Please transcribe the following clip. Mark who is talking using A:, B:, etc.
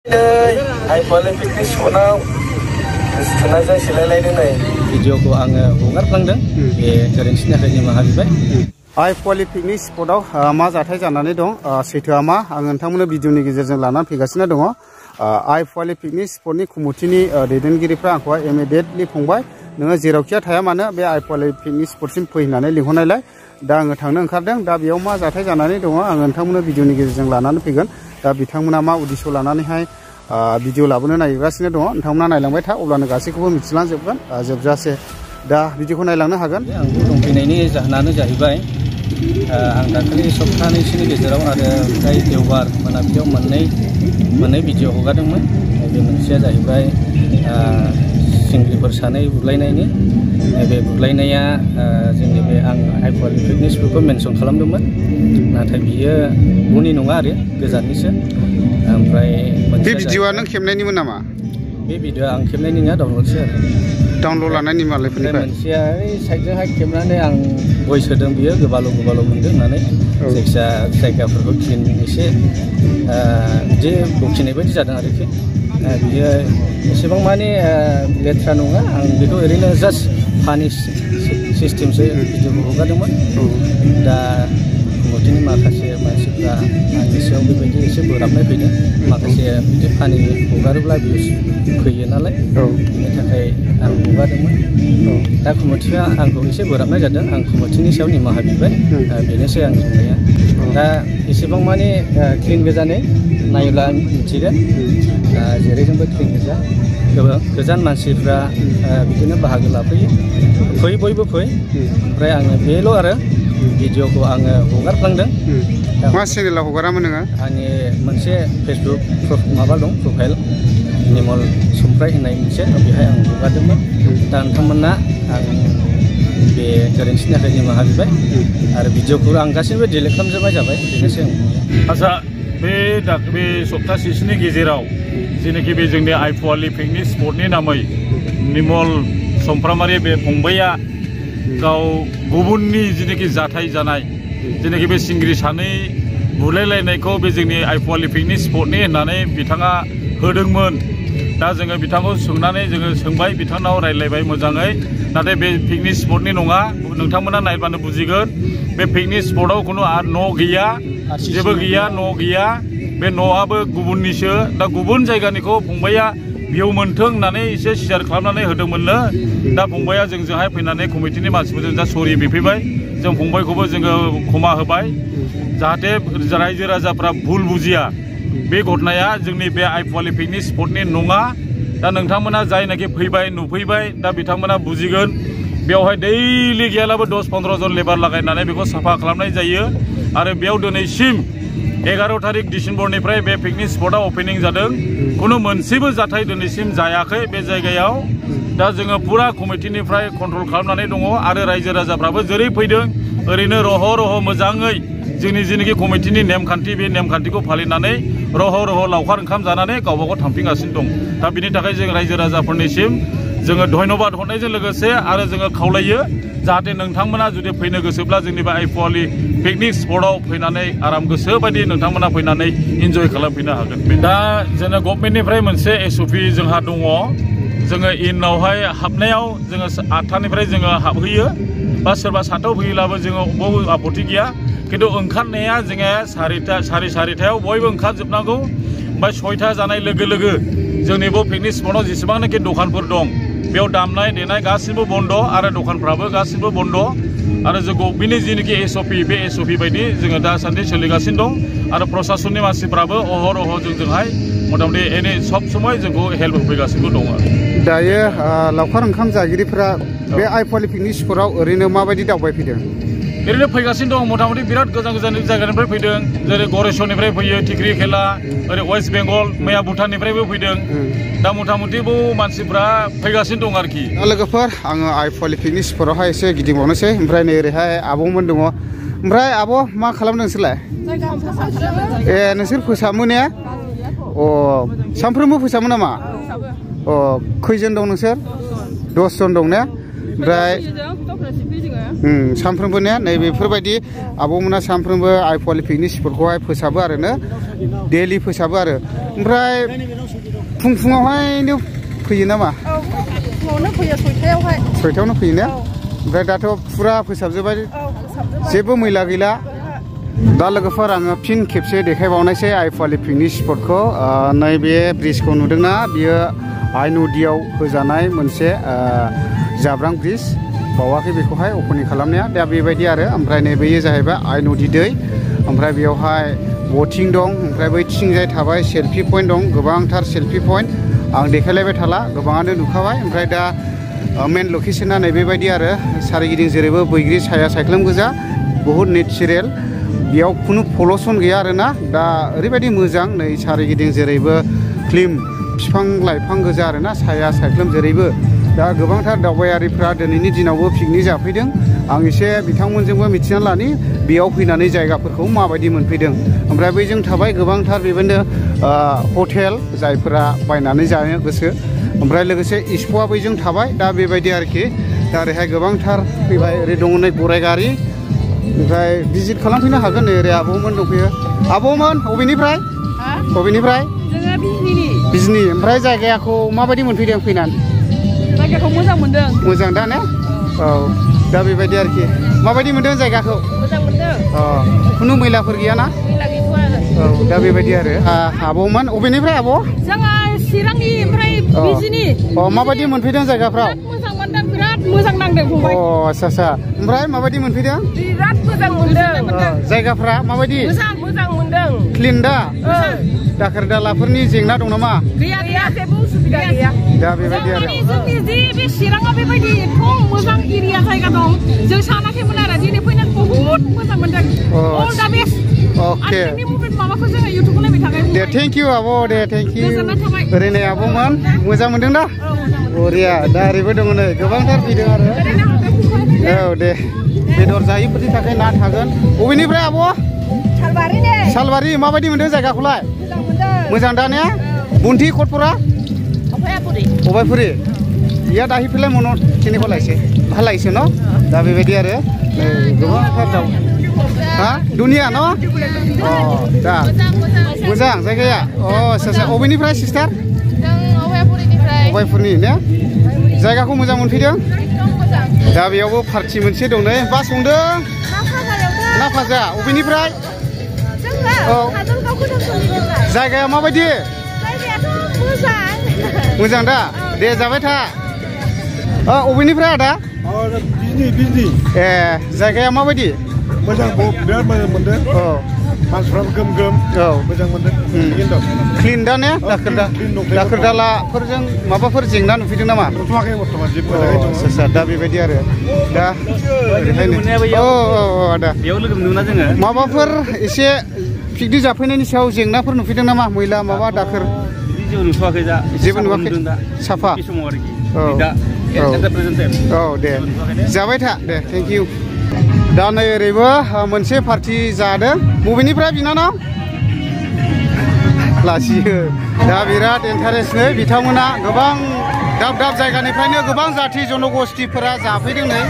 A: आइफवालि picnic स्पटआव गोसोथोनायजों सिलायलायदों नै भिडिअखौ आङो हगारफ्लांदों बे गोरोन्थिनि थाखाय निमाहा बिबाय।
B: आइफवालि पिकनिक स्पटआव मा जाथाय जानानै दं सैथोआ मा आं नोंथांमोननो भिडिअनि गेजेरजों लानानै फैगासिनो दङ। आइफवालि पिकनिक स्पटनि कमिटिनि दैदेनगिरिफ्रा आंखौहाय इमिडियेटलि फंबाय नोङो जेरावखिया थाया मानो बे आइफवालि पिकनिक स्पटसिम फै होननानै लिंहरनायलाय दा आङो थांनो ओंखारदों। दा बेयाव मा जाथाय जानानै दङ आं नोंथांमोननो भिडिअनि गेजेरजों लानानै फैगोन। दा बिथांमोना मा उद्देश्य लानानैहाय भिडिअ लाबोनो नागिरगासिनो दङ नोंथांमोना नायलांबाय था अब्लानो गासैखौबो मिथिलांजोबगोन जोबजासे। दा भिडिअखौ नायलांनो हागोन।
A: आंबो दंफैनायनि जाहोनानो जाहैबाय आं दाखालि सप्तानैसोनि गेजेराव आरो ओमफ्राय देवबार मोनाबिलियाव मोननै भिडिअ हगारदोंमोन। बे मोनसेया जाहैबाय सिंग्रिफोर सानै बुलायनायनि बे बुलायनाया जोंनि बे आं आइफवालि पिकनिक स्पटखौ मेनसन खालामदोंमोन नाथाय बियो बुनि नङा आरो गोजाननिसो। ओमफ्राय
B: बे भिडिअआ नों खेबनायनिमोन नामा?
A: बे भिडिअआ आं खेबनायनि नङा डाउनलडसो आरो
B: डाउनलड लानायनि मालायफोरनिफ्राय।
A: मोनसेया साइडजोंहाय खेबनानै आं भइस होदों बियो गोबाल' मोनदों होननानै जायखिया जायगाफोरखौ क्लिन एसे बिदि बखिनाय बायदि जादों आरोखि। बियो एसेबां माने लेथ्रा नङा आं बेखौ ओरैनो जास्ट फानि सिस्टेमसो भिडिअखौ हगारदोंमन। दा कमिटिनि माखासे मानसिफ्रा आंनि सायाव बेबायदि एसे बोराबनाय फैदों। माखासे बिदि फानि हगारोब्ला भिउस फैयो नालाय बेनि थाखाय आं हगारदोंमोन। दा कमिटिया आंखौ एसे बोराबनाय जादों आं कमिटिनि सायाव निमाहा बिबाय। बेनोसै आं बुंनाया। दा एसेबां माने क्लिन गोजानै नायोब्ला मिथिगोन जेरैजोंबो क्लिन गोजा गोजान मानसिफ्रा बिदिनो बाहागो लाफैयो। फै बयबो फै। ओमफ्राय आङो बेल' आरो भिडिअखौ आङो हगारफ्लांदों।
B: मा चेनेलाव हगारामोन नोङो?
A: आंनि मोनसे फेसबुक माबा दं प्रफाइल निमल सुमफ्राय होननाय मोनसे बेहाय आं हगारदोंमोन। दा नोंथांमोना आं बे गोरोन्थिनि थाखाय निमाहा बिबाय आरो भिडिअखौ आं गासैबो डिलिट खालामजोबनाय जाबाय। बेनोसै आं।
C: आच्छा बे सप्तासेसोनि गेजेराव जेनाखि बे जोंनि आइफवालि पिकनिक स्पटनि नामै निमल सुमफ्रामारि बे फंबाया गाव गुबुननि जेनाखि जाथाय जानाय जेनाखि बे सिंग्रि सानै बुलायलायनायखौ बे जोंनि आइफवालि पिकनिक स्पटनि होननानै बिथाङा होदोंमोन। दा जोङो बिथांखौ सोंनानै जोङो सोंबाय बिथांनाव रायज्लायबाय मोजाङै। नाथाय बे पिकनिक स्पटनि नङा नोंथांमोना नायबानो बुजिगोन। बे पिकनिक स्पटआव खुनु न' गैया जेबो गैया न' गैया। बे न'आबो गुबुननिसो। दा गुबुन जायगानिखौ फंबाया बेयाव मोन्थों होननानै एसे सियार खालामनानै होदोंमोननो। दा फंबाया जोंजोंहाय फैनानै कमिटिनि मानसिफोरजों दा सरि बिफैबाय। जों फंबायखौबो जोङो क्षमा होबाय जाहाथे रायजो राजाफ्रा भुल बुजिया। बे घटनाया जोंनि बे आइफवालि पिकनिक स्पटनि नङा। दा नोंथांमोना जायनाखि फैबाय नुफैबाय दा बिथांमोना बुजिगोन। बेवहाय दैलि गैयालाबो 10-15 जन लेबार लागायनानै बेखौ साफा खालामनाय जायो। आरो बेयाव दिनैसिम 11 तारिख डिसेम्बरनिफ्राय बे पिकनिक स्पटआ अपेनिं जादों। खुनु मोनसेबो जाथाय दिनैसिम जायाखै बे जायगायाव। दा जोङो फुरा कमिटिनिफ्राय कन्ट्रल खालामनानै दङ आरो रायजो राजाफ्राबो जेरै फैदों ओरैनो रह' मोजाङै जोंनि जेनाखि कमिटिनि नेमखान्थि बे नेमखान्थिखौ फालिनानै रह' लावखार ओंखाम जानानै गावबागाव थांफिनगासिनो दं। दा बिनि थाखाय जों रायजो राजाफोरनिसिम जोङो धन्यबाद हरनायजों लोगोसे आरो जोङो खावलायो जाहाथे नोंथांमोना जुदि फैनो गोसोब्ला जोंनि बे आइफवालि पिकनिक स्पटआव फैनानै आराम गोसो बायदि नोंथांमोना फैनानै इन्जय खालामफैनो हागोन। दा जोङो गभर्नमेन्टनिफ्राय मोनसे SOP जोंहा दङ। जोङो इनावहाय हाबनायाव जोङो 8टानिफ्राय जोङो हाबहैयो बा सोरबा 7टायाव फैयोब्लाबो जोङो बबेबो आपत्ति गैया। खिन्थु ओंखारनाया जोङो साराय 4टायाव बयबो ओंखारजोबनांगौ। ओमफ्राय 6टा जानाय लोगो लोगो जोंनि बे पिकनिक स्पटआव जेसेबांनाखि दखानफोर दं बेयाव दामनाय देनाय गासिबो बन्द आरो दखानफ्राबो गासिबो बन्द। आरो जों गभर्नमेन्टनि जेनाखि SOP बे SOP बायदि जोङो दासान्दि सोलिगासिनो दं। आरो प्रसासननि मानसिफ्राबो अहरह जोंजोंहाय मथामथि सब समय जोंखौ हेल्प होफैगासिनो दङ।
B: दायो लावखार ओंखाम जागिरिफ्रा बे आइफवालि पिकनिक स्पटआव ओरैनो माबायदि दावबायफैदों?
C: ओरैनो फैगासिनो दं मथामथि बिराद गोजान जायगानिफ्राय फैदों। जेरै गरेस्वरनिफ्राय फैयो टिक्रि खेला ओरै वेस्ट बेंगल मैया भुटाननिफ्रायबो फैदों। दा मथामथि मानसिफ्रा फैगासिनो दं आरोखि।
B: लोगोफोर आङो आइफवालि पिकनिक स्पटआवहाय एसे गिदिंबावनोसै। ओमफ्राय नै ओरैहाय आब'मोन दङ। ओमफ्राय आब' मा खालामदों नोंसोरलाय? नोंसोर फोसाबो ने? सानफ्रोमबो फोसाबो नामा? खैजन दं नोंसोर? 10 जन दं ने? ओमफ्राय सानफ्रोमबो ने नै बेफोरबायदि आब'मोना सानफ्रोमबो आइफवालि पिकनिक स्पटखौहाय फोसाबो आरोनो डेलि फोसाबो आरो ओमफ्राय फुङावहायनो फैयो नामा?
D: औ फुङावनो फैयो 6टायावहाय
B: 6टायावनो फैयो ने ओमफ्राय दाथ' फुरा फोसाबजोब्बाय जेबो मैला गैला दा लोगोफोर आङो फिन खेबसे देखायबावनायसै आइफवालि पिकनिक स्पटखौ नैबे ब्रिजखौ नुदोंना बियो आइ नदियाव होजानाय मोनसे जाब्रां ब्रिज बावाखै बेखौहाय अपेनिं खालामनाया दा बेबायदि आरो ओमफ्राय नैबेयो जाहैबाय आइ नदि दै ओमफ्राय बेयावहाय बटिं दं ओमफ्राय बैथिंजाय थाबाय सेल्फि पइन्ट दं गोबांथार सेल्फि पइन्ट आं देखायलायबाय थाला गोबाङानो नुखाबाय ओमफ्राय दा मेन लकेशना नैबेबायदि आरो सारिगिदिं जेरैबो बैग्रि साया सायख्लुम गोजा बहुद नेचारेल बेयाव खुनु पलुसन गैया आरोना दा ओरैबायदि मोजां नै सारिगिदिं जेरैबो क्लिन बिफां लाइफां गोजा आरोना साया सायख्लुम जेरैबो दा गोबांथार दावबायारिफ्रा दिनैनि दिनावबो पिकनिक जाफैदों आं एसे बिथांमोनजोंबो मिथिना लानि बेयाव फैनानै जायगाफोरखौ माबायदि मोनफैदों ओमफ्राय बैजों थाबाय गोबांथार बेबायदिनो हटेल जायफोरा बायनानै जानो गोसो ओमफ्राय लोगोसे इस्प'आ बैजों थाबाय दा बेबायदि आरोखि दा ओरैहाय गोबांथार फैबाय ओरै दङ नै गराइ गारि ओमफ्राय भिजिट खालामफैनो हागोन नै ओरै आब'मोन दंफैयो आब'मोन बबेनिफ्राय बिजनि ओमफ्राय जायगाखौ माबायदि मोनफैदों फैनानै
D: जायगाखौ मोजां मोनदों
B: मोजां दा ने औ दा बेबायदि आरोखि माबायदि मोनदों जायगाखौ
D: मोजां मोनदों
B: खुनु मैलाफोर गैयाना
D: मैला गैथ'आ
B: औ दा बेबायदि आरो आब'मोन बबेनिफ्राय आब'
D: जोङो चिरांनि ओमफ्राय बिजनि
B: माबायदि मोनफैदों जायगाफ्राव
D: मोजां मोनदों बिराद मोजां नांदों फंबाय
B: आच्छा ओमफ्राय माबायदि मोनफैदों
D: बिराद मोजां मोनदों
B: जायगाफ्रा माबायदि
D: मोजां मोनदों
B: क्लिन दा दाखोर दालाफोरनि जेंना दं नामा
D: गैया जेबो उसुबिदा गैया
B: दा बेबायदि आरो
D: जोंनि जे बे चिराङाव बेबायदि एथ' मोजां एरिया जायगा दं जों सानाखैमोन आरो दिनै फैनानै बहुद मोजां मोनदं अल दा बेस्ट
B: अके
D: माबाखौ जोङो इउटुबाव नायबाय थाबाय
B: दे थेंक इउ आब' दे थेंक इउ ओरैनो आब'मोन मोजां मोनदों दा बरिया दा ओरैबो दङ नै गोबांथार फैदों आरो औ दे बेदर जायैफोरनि थाखाय ना थागोन बबेनिफ्राय आब' सालबारि माबायदि मोनदों जायगाखौलाय मोजां दा ने बुन्थि कटपुरा अबायपुरि इया दाहिफैलाय मन खिनिखौ लायसै ভাল লাগিছে ন दा बेबायदि आरो गोबांथार दाउ हा दुनिया न दा मोजां जायगाया आच्छा अबेनिफ्राय सिस्टार अबायपुरनि ने जायगाखौ मोजां मोनफैदों दा बेयावबो पार्टि मोनसे दं नै बास हमदों ना फाजा अबेनिफ्राय औ जायगाया माबायदि मोजां दा दे जाबाय था अबेनिफ्राय आदा
E: बिजनि
B: ए जायगाया माबायदि
E: मोजां बिराद मोजां मोनदों मानसिफ्राबो गोम मोजां मोनदों
B: क्लिन दा ने दाखोर दालाफोरजों माबाफोर जेंना नुफैदों नामा
E: नुथ'वाखै बर्थमान जेबो
B: आच्छा दा बेबायदि आरो दा आदा
A: बेयाव लोगो मोनदोंना जोङो
B: माबाफोर एसे पिकनिक जाफैनायनि सायाव जेंनाफोर नुफैदों नामा मैला माबा दाखोर
A: जेबो नुथ'वाखै दा
B: जेबो नुवाखै साफा
A: समाव आरोखि
B: औ दे जाबाय था दे थेंक इउ दा नै ओरैबो मोनसे पार्टि जादों बबेनिफ्राय बिनानाव लासियो दा बिराद इन्टारेस्ट नै बिथांमोना गोबां दाब दाब जायगानिफ्रायनो गोबां जाथि जनगोष्ठिफोरा जाफैदों नै